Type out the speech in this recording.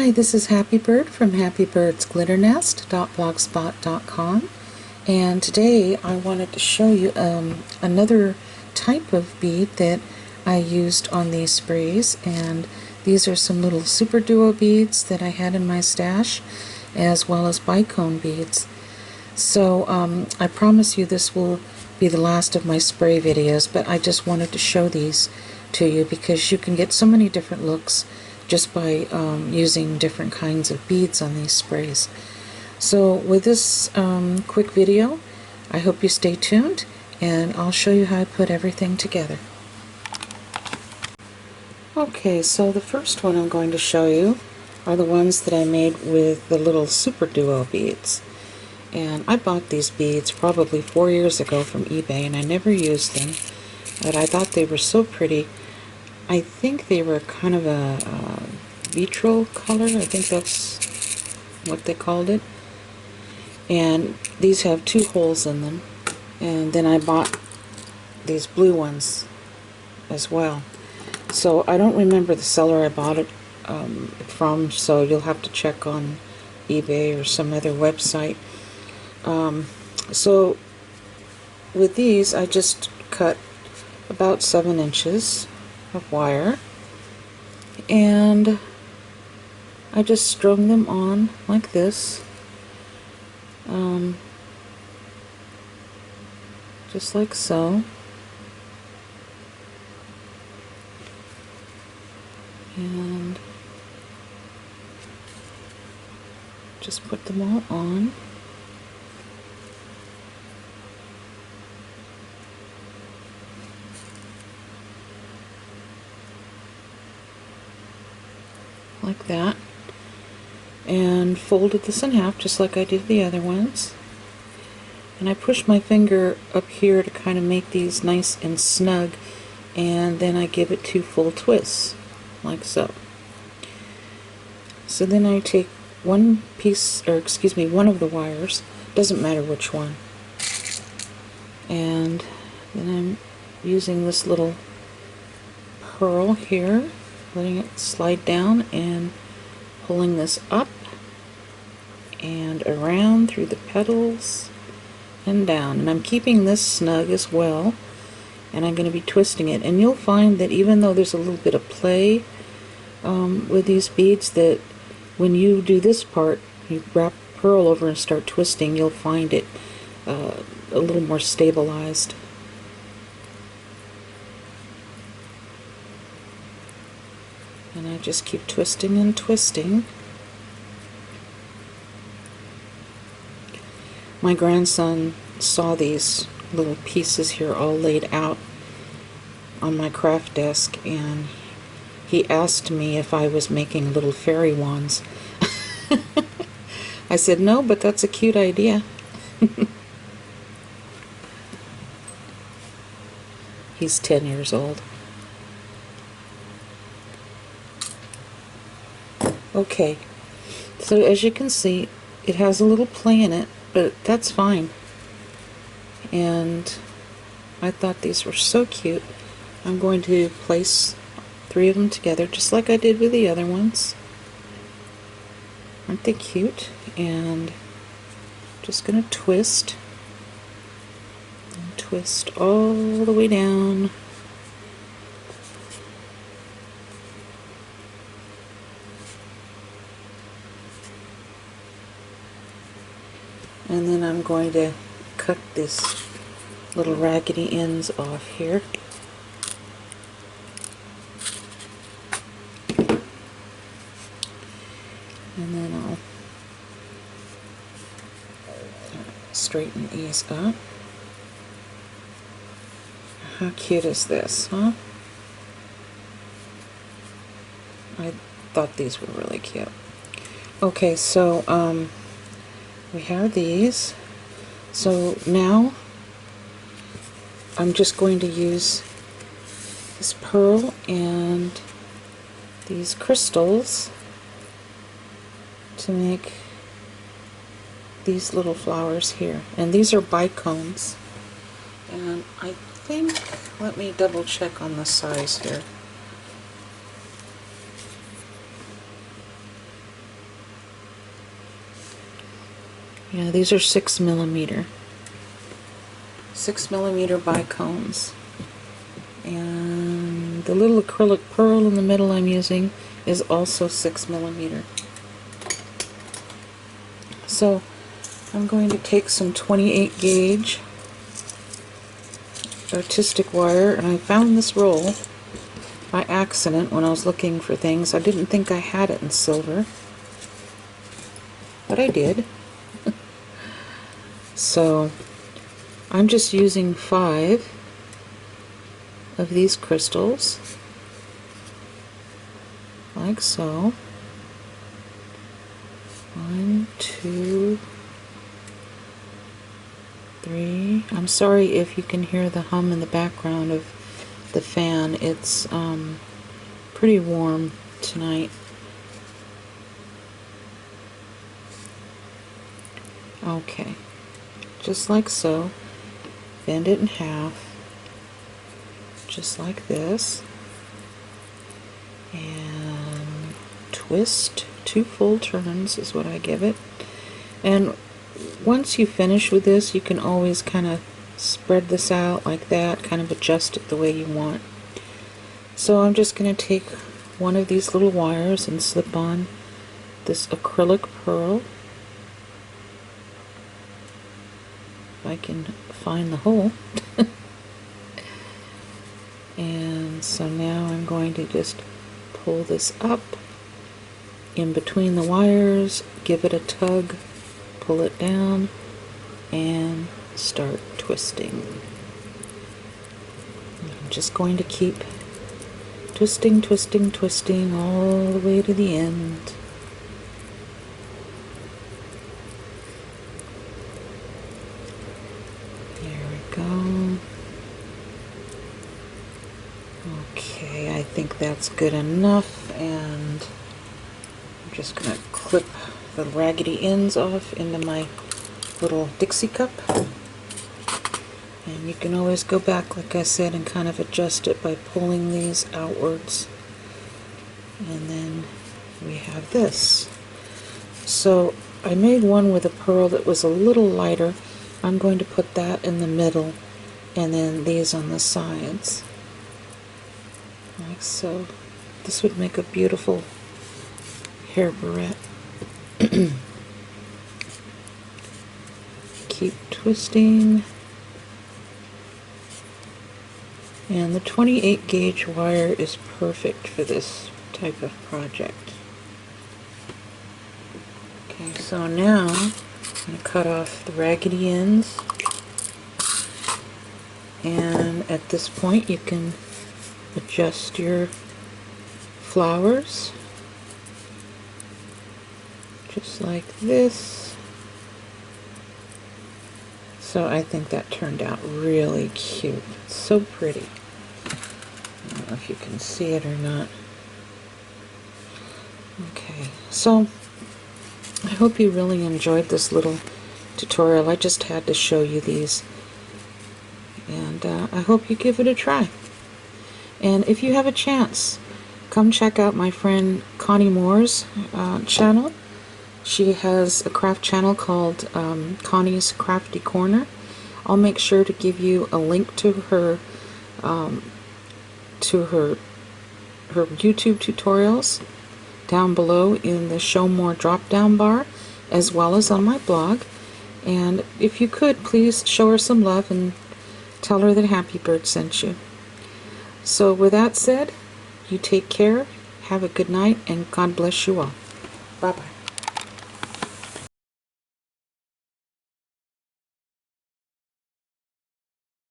Hi, this is Happy Bird from happybirdsglitternest.blogspot.com, and today I wanted to show you another type of bead that I used on these sprays. And these are some little super duo beads that I had in my stash, as well as bicone beads. So I promise you this will be the last of my spray videos, but I just wanted to show these to you because you can get so many different looks just by using different kinds of beads on these sprays. So with this quick video, I hope you stay tuned, and I'll show you how I put everything together. Okay, so the first one I'm going to show you are the ones that I made with the little super duo beads. And I bought these beads probably 4 years ago from eBay, and I never used them, but I thought they were so pretty. I think they were kind of a vitro color. I think that's what they called it. And these have 2 holes in them. And then I bought these blue ones as well. So I don't remember the seller I bought it from, so you'll have to check on eBay or some other website. So with these, I just cut about 7 inches of wire, and I just strung them on like this, just like so, and just put them all on. Like that, and folded this in half just like I did the other ones. And I push my finger up here to kind of make these nice and snug, and then I give it 2 full twists like so. So then I take one piece, or excuse me, one of the wires, doesn't matter which one, and then I'm using this little pearl here, letting it slide down and pulling this up and around through the petals and down. And I'm keeping this snug as well, and I'm going to be twisting it. And you'll find that even though there's a little bit of play with these beads, that when you do this part, you wrap pearl over and start twisting, you'll find it a little more stabilized. And I just keep twisting and twisting. My grandson saw these little pieces here all laid out on my craft desk, and he asked me if I was making little fairy wands. I said no, but that's a cute idea. He's 10 years old. Okay, so as you can see, it has a little play in it, but that's fine. And I thought these were so cute. I'm going to place 3 of them together just like I did with the other ones. Aren't they cute? And just going to twist and twist all the way down. And then I'm going to cut this little raggedy ends off here. And then I'll straighten these up. How cute is this, huh? I thought these were really cute. Okay, so we have these. So now I'm just going to use this pearl and these crystals to make these little flowers here. And these are bicones. And I think, let me double check on the size here. Yeah, these are 6mm. 6mm bicones. And the little acrylic pearl in the middle I'm using is also 6mm. So I'm going to take some 28 gauge artistic wire, and I found this roll by accident when I was looking for things. I didn't think I had it in silver, but I did. So I'm just using 5 of these crystals, like so. 1, 2, 3. I'm sorry if you can hear the hum in the background of the fan. It's pretty warm tonight. Okay, just like so. Bend it in half, just like this, and twist. 2 full turns is what I give it. And once you finish with this, you can always kind of spread this out like that, kind of adjust it the way you want. So I'm just going to take one of these little wires and slip on this acrylic pearl. If I can find the hole. And so now I'm going to just pull this up in between the wires, give it a tug, pull it down, and start twisting. I'm just going to keep twisting, twisting, twisting all the way to the end. There we go. Okay, I think that's good enough, and I'm just going to clip the raggedy ends off into my little Dixie cup. And you can always go back, like I said, and kind of adjust it by pulling these outwards. And then we have this. So I made one with a pearl that was a little lighter. I'm going to put that in the middle, and then these on the sides. Like so. This would make a beautiful hair barrette. Keep twisting. And the 28 gauge wire is perfect for this type of project. Okay, so now I'm going to cut off the raggedy ends. And at this point you can adjust your flowers just like this. So I think that turned out really cute. It's so pretty. I don't know if you can see it or not. Okay, so I hope you really enjoyed this little tutorial. I just had to show you these. And I hope you give it a try. And if you have a chance, come check out my friend Connie Moore's channel. She has a craft channel called Connie's Crafty Corner. I'll make sure to give you a link to her YouTube tutorials down below in the Show More drop-down bar, as well as on my blog. And if you could, please show her some love and tell her that Happy Bird sent you. So with that said, you take care, have a good night, and God bless you all. Bye-bye.